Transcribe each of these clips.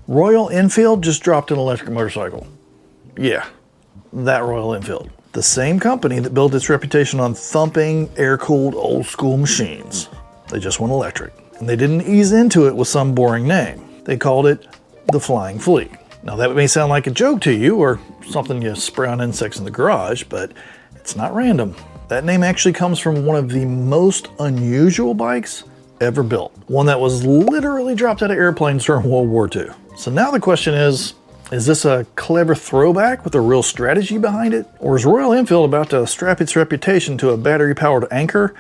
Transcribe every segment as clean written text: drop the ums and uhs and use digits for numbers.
Royal Enfield just dropped an electric motorcycle. Yeah, that Royal Enfield. The same company that built its reputation on thumping, air-cooled, old-school machines. They just went electric. And they didn't ease into it with some boring name. They called it the Flying Flea. Now that may sound like a joke to you, or something you spray on insects in the garage, but it's not random. That name actually comes from one of the most unusual bikes ever built. One that was literally dropped out of airplanes during World War II. So now the question is this a clever throwback with a real strategy behind it? Or is Royal Enfield about to strap its reputation to a battery-powered anchor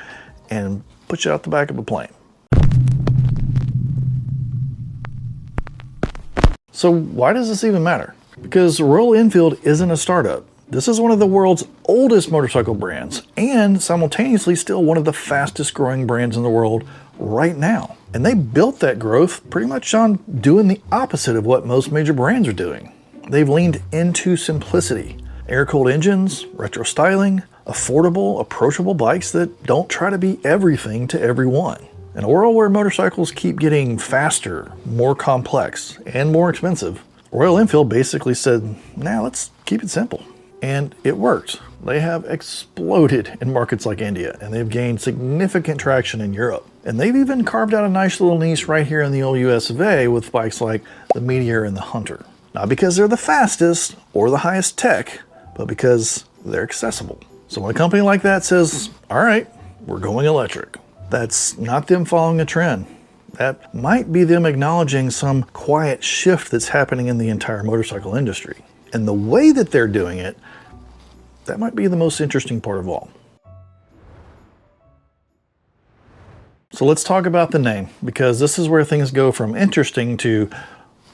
and put you out the back of a plane? So why does this even matter? Because Royal Enfield isn't a startup. This is one of the world's oldest motorcycle brands and simultaneously still one of the fastest growing brands in the world right now. And they built that growth pretty much on doing the opposite of what most major brands are doing. They've leaned into simplicity, air-cooled engines, retro styling, affordable, approachable bikes that don't try to be everything to everyone. In a world where motorcycles keep getting faster, more complex, and more expensive, Royal Enfield basically said, nah, let's keep it simple. And it worked. They have exploded in markets like India, and they've gained significant traction in Europe. And they've even carved out a nice little niche right here in the old US of A with bikes like the Meteor and the Hunter. Not because they're the fastest or the highest tech, but because they're accessible. So when a company like that says, all right, we're going electric, that's not them following a trend. That might be them acknowledging some quiet shift that's happening in the entire motorcycle industry. And the way that they're doing it, that might be the most interesting part of all. So let's talk about the name, because this is where things go from interesting to,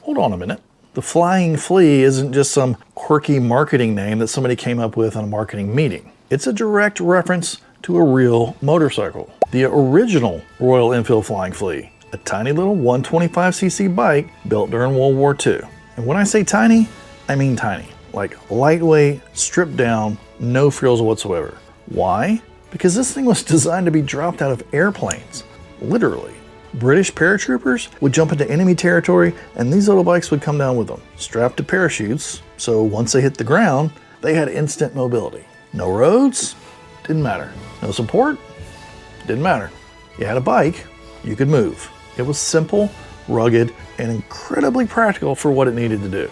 hold on a minute. The Flying Flea isn't just some quirky marketing name that somebody came up with in a marketing meeting. It's a direct reference to a real motorcycle. The original Royal Enfield Flying Flea, a tiny little 125cc bike built during World War II. And when I say tiny, I mean tiny. Like lightweight, stripped down, no frills whatsoever. Why? Because this thing was designed to be dropped out of airplanes. Literally. British paratroopers would jump into enemy territory and these little bikes would come down with them, strapped to parachutes, so once they hit the ground, they had instant mobility. No roads? Didn't matter. No support? Didn't matter. You had a bike, you could move. It was simple, rugged, and incredibly practical for what it needed to do.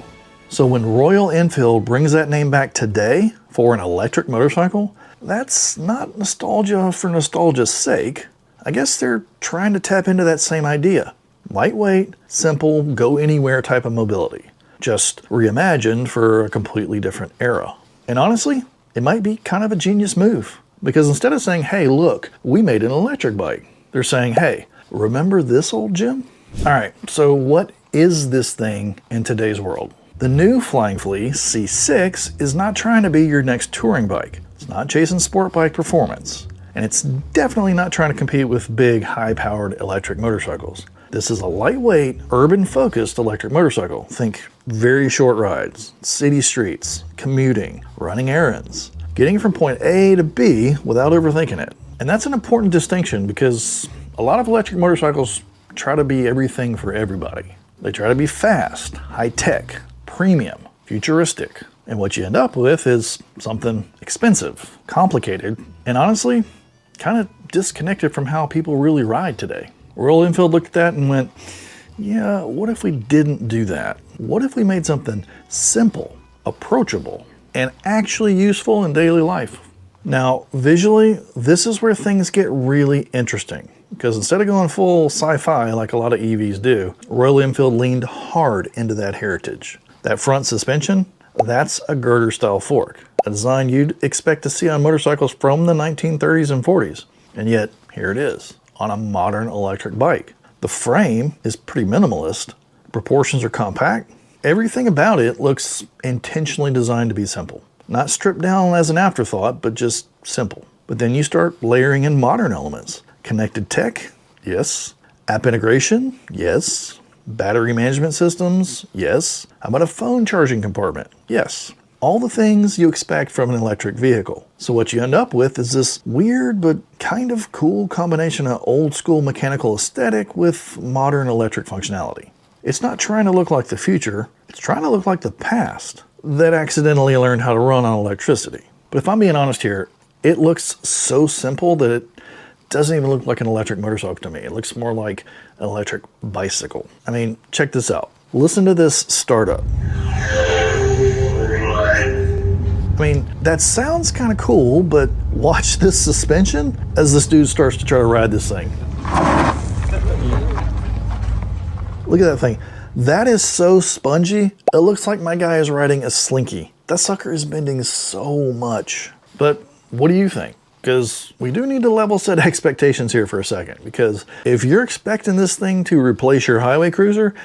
So when Royal Enfield brings that name back today for an electric motorcycle, that's not nostalgia for nostalgia's sake. I guess they're trying to tap into that same idea. Lightweight, simple, go anywhere type of mobility. Just reimagined for a completely different era. And honestly, it might be kind of a genius move. Because instead of saying, hey, look, we made an electric bike, they're saying, hey, remember this old gym? All right, so what is this thing in today's world? The new Flying Flea C6 is not trying to be your next touring bike. It's not chasing sport bike performance. And it's definitely not trying to compete with big, high-powered electric motorcycles. This is a lightweight, urban-focused electric motorcycle. Think very short rides, city streets, commuting, running errands, getting from point A to B without overthinking it. And that's an important distinction because a lot of electric motorcycles try to be everything for everybody. They try to be fast, high-tech, premium, futuristic. And what you end up with is something expensive, complicated, and honestly, kind of disconnected from how people really ride today. Royal Enfield looked at that and went, yeah, what if we didn't do that? What if we made something simple, approachable, and actually useful in daily life? Now, visually, this is where things get really interesting. Because instead of going full sci-fi like a lot of EVs do, Royal Enfield leaned hard into that heritage. That front suspension, that's a girder-style fork, a design you'd expect to see on motorcycles from the 1930s and 40s. And yet, here it is, on a modern electric bike. The frame is pretty minimalist, proportions are compact, everything about it looks intentionally designed to be simple. Not stripped down as an afterthought, but just simple. But then you start layering in modern elements. Connected tech? Yes. App integration? Yes. Battery management systems? Yes. How about a phone charging compartment? Yes. All the things you expect from an electric vehicle. So what you end up with is this weird but kind of cool combination of old school mechanical aesthetic with modern electric functionality. It's not trying to look like the future, it's trying to look like the past that accidentally learned how to run on electricity. But if I'm being honest here, it looks so simple that it doesn't even look like an electric motorcycle to me. It looks more like an electric bicycle. I mean, check this out. Listen to this startup. I mean, that sounds kind of cool, but watch this suspension as this dude starts to try to ride this thing. Look at that thing. That is so spongy, it looks like my guy is riding a slinky. That sucker is bending so much. But what do you think? Because we do need to level set expectations here for a second, because if you're expecting this thing to replace your highway cruiser,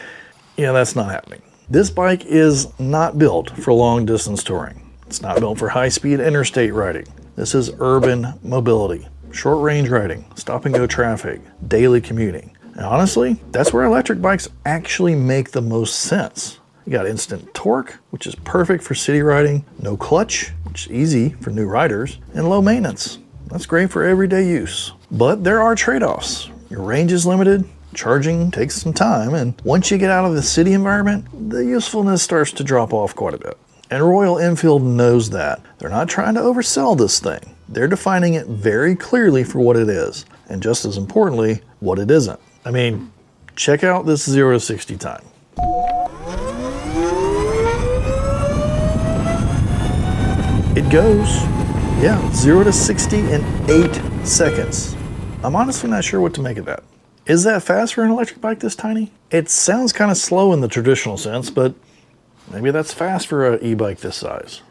yeah, that's not happening. This bike is not built for long distance touring. It's not built for high-speed interstate riding. This is urban mobility, short-range riding, stop-and-go traffic, daily commuting. And honestly, that's where electric bikes actually make the most sense. You got instant torque, which is perfect for city riding, no clutch, which is easy for new riders, and low maintenance. That's great for everyday use. But there are trade-offs. Your range is limited, charging takes some time, and once you get out of the city environment, the usefulness starts to drop off quite a bit. And Royal Enfield knows that. They're not trying to oversell this thing. They're defining it very clearly for what it is, and just as importantly, what it isn't. I mean, check out this 0 to 60 time. It goes, 0 to 60 in 8 seconds. I'm honestly not sure what to make of that. Is that fast for an electric bike this tiny? It sounds kind of slow in the traditional sense, but maybe that's fast for an e-bike this size.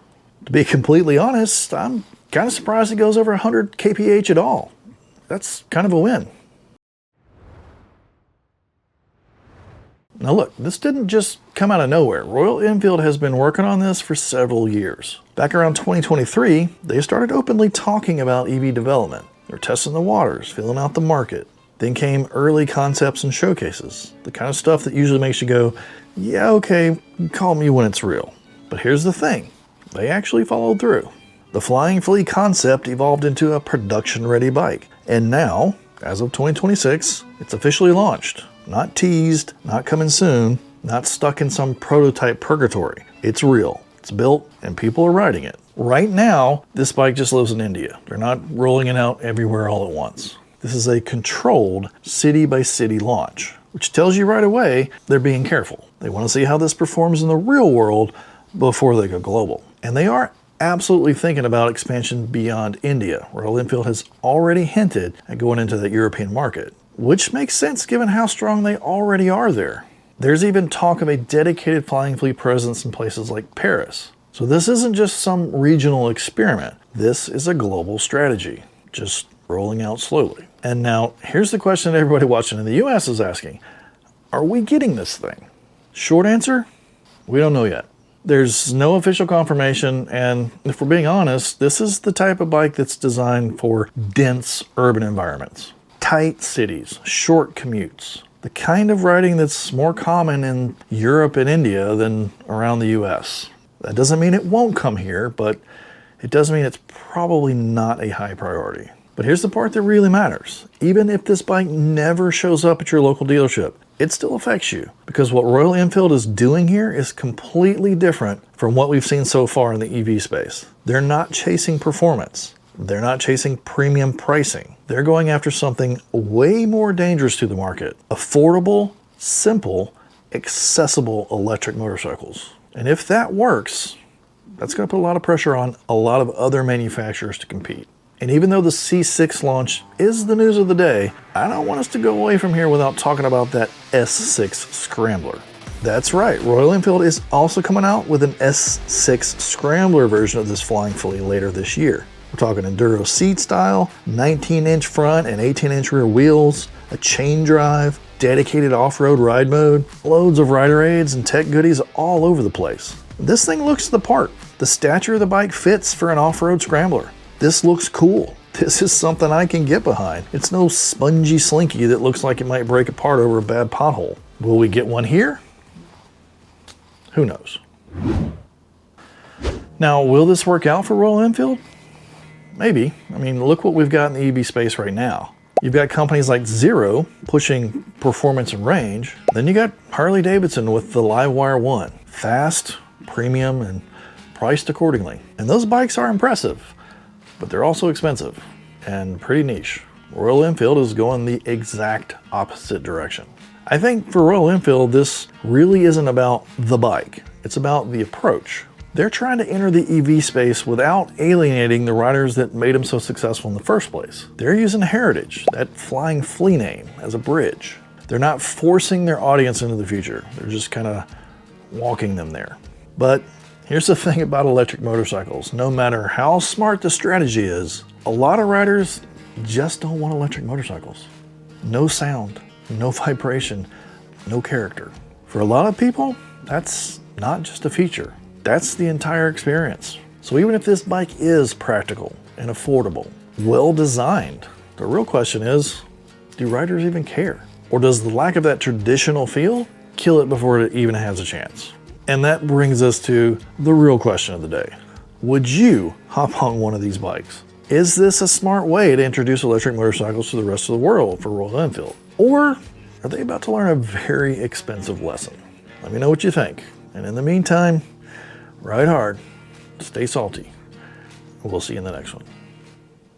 To be completely honest, I'm kind of surprised it goes over 100 kph at all. That's kind of a win. Now look, this didn't just come out of nowhere. Royal Enfield has been working on this for several years. Back around 2023, they started openly talking about EV development. They're testing the waters, feeling out the market. Then came early concepts and showcases, the kind of stuff that usually makes you go, yeah, okay, call me when it's real. But here's the thing, they actually followed through. The Flying Flea concept evolved into a production-ready bike. And now, as of 2026, it's officially launched. Not teased, not coming soon, not stuck in some prototype purgatory. It's real, it's built, and people are riding it. Right now, this bike just lives in India. They're not rolling it out everywhere all at once. This is a controlled city-by-city launch, which tells you right away they're being careful. They want to see how this performs in the real world before they go global. And they are absolutely thinking about expansion beyond India. Royal Enfield has already hinted at going into the European market, which makes sense given how strong they already are there. There's even talk of a dedicated Flying Flea presence in places like Paris. So this isn't just some regional experiment. This is a global strategy, just rolling out slowly. And now, here's the question that everybody watching in the US is asking. Are we getting this thing? Short answer, we don't know yet. There's no official confirmation, and if we're being honest, this is the type of bike that's designed for dense urban environments. Tight cities, short commutes. The kind of riding that's more common in Europe and India than around the US. That doesn't mean it won't come here, but it does mean it's probably not a high priority. But here's the part that really matters. Even if this bike never shows up at your local dealership, it still affects you, because what Royal Enfield is doing here is completely different from what we've seen so far in the EV space. They're not chasing performance. They're not chasing premium pricing. They're going after something way more dangerous to the market. Affordable, simple, accessible electric motorcycles. And if that works, that's going to put a lot of pressure on a lot of other manufacturers to compete. And even though the C6 launch is the news of the day, I don't want us to go away from here without talking about that S6 Scrambler. That's right, Royal Enfield is also coming out with an S6 Scrambler version of this Flying Flea later this year. We're talking enduro seat style, 19-inch front and 18-inch rear wheels, a chain drive, dedicated off-road ride mode, loads of rider aids and tech goodies all over the place. This thing looks the part. The stature of the bike fits for an off-road scrambler. This looks cool. This is something I can get behind. It's no spongy slinky that looks like it might break apart over a bad pothole. Will we get one here? Who knows? Now, will this work out for Royal Enfield? Maybe. I mean, look what we've got in the EV space right now. You've got companies like Zero pushing performance and range. Then you got Harley-Davidson with the Livewire 1. Fast, premium, and priced accordingly. And those bikes are impressive, but they're also expensive and pretty niche. Royal Enfield is going the exact opposite direction. I think for Royal Enfield, this really isn't about the bike. It's about the approach. They're trying to enter the EV space without alienating the riders that made them so successful in the first place. They're using heritage, that Flying Flea name, as a bridge. They're not forcing their audience into the future. They're just kind of walking them there. But here's the thing about electric motorcycles. No matter how smart the strategy is, a lot of riders just don't want electric motorcycles. No sound, no vibration, no character. For a lot of people, that's not just a feature. That's the entire experience. So even if this bike is practical and affordable, well designed, the real question is, do riders even care? Or does the lack of that traditional feel kill it before it even has a chance? And that brings us to the real question of the day. Would you hop on one of these bikes? Is this a smart way to introduce electric motorcycles to the rest of the world for Royal Enfield? Or are they about to learn a very expensive lesson? Let me know what you think. And in the meantime, ride hard, stay salty, and we'll see you in the next one.